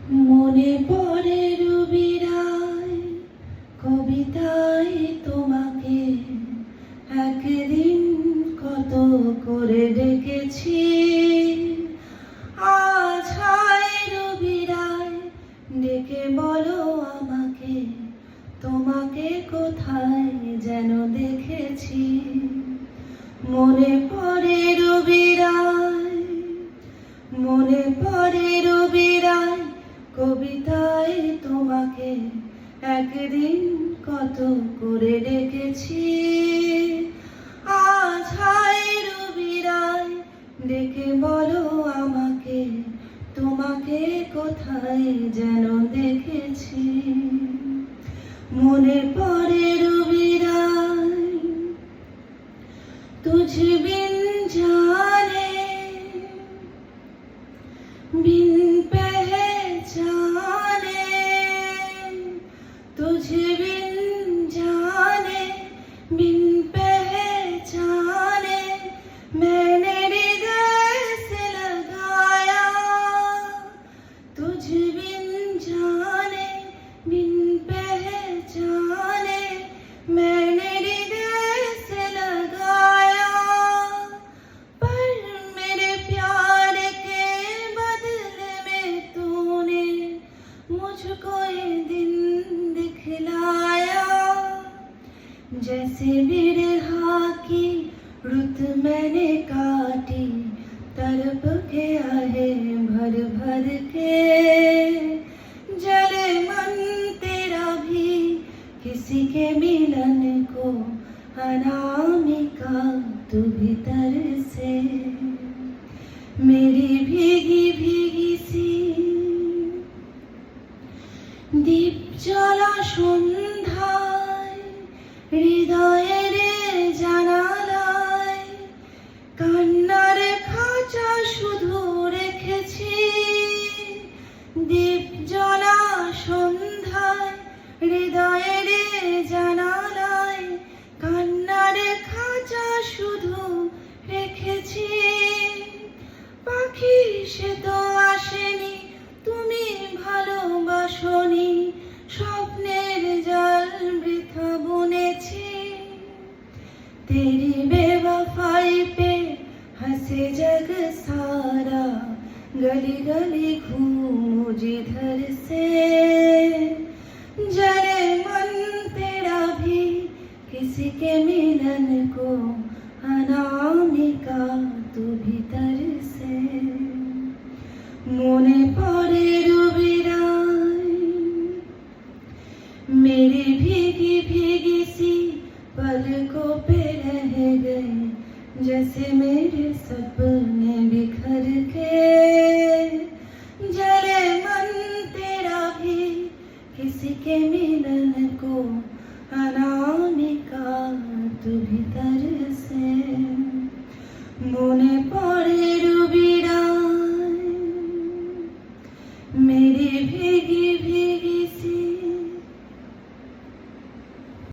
মনে পড়ে রবি রায় কবিতায় তোমাকে একদিন কত করে ডেকেছি। আজ হায় রবি রায় ডেকে বলো আমাকে, তোমাকে কোথায় যেন দেখেছি। মনে পড়ে রবি রায়, মনে পড়ে রবি রায় কবিতায় তোমাকে একদিন কত করে ডেকেছি। আজ হায় রবি রায় ডেকে বলো আমাকে, তোমাকে কোথায় যেন দেখেছি। মনে পড়ে রবি রায় তুঝ বিন জানে बिन पहचाने, तुझे बिन जाने बिन पहचाने मैंने हृदय से लगाया। तुझे बिन जाने बिन पहचाने मैंने हृदय से लगाया। पर मेरे प्यार के मुझको ये दिन दिखलाया। जैसे बिरहा की रुत मैंने काटी, तड़प के आहे भर भर के। जले मन तेरा भी किसी के मिलन को, अनामिका तू भीतर से। मेरी भीगी भीगी सी দীপ জ্বলা সন্ধ্যায় হৃদয়ের জানালায় কান্নার খাঁচা শুধু রেখেছি। দীপ জ্বলা সন্ধ্যায় হৃদয়ের জানালায় কান্নার খাঁচা শুধু রেখেছি। পাখি সে তো আসেনি, তুমি ভালোবাসনি, স্বপ্নের জাল বৃথা বুনেছি। तेरी बेवफाई पे हंसे जग सारा, गली गली घूमूं जिधर से। जले मन तेरा भी किसी के मिलन को, अनामिका तू भीतर से। মনে পড়ে রবি রায় मेरी भीगी भीगी सी पलकों पे रह गए, जैसे मेरे सपने बिखर के। जले मन तेरा भी किसी के मिलन को, अनामिका तू भीतर से। মনে পড়ে রবি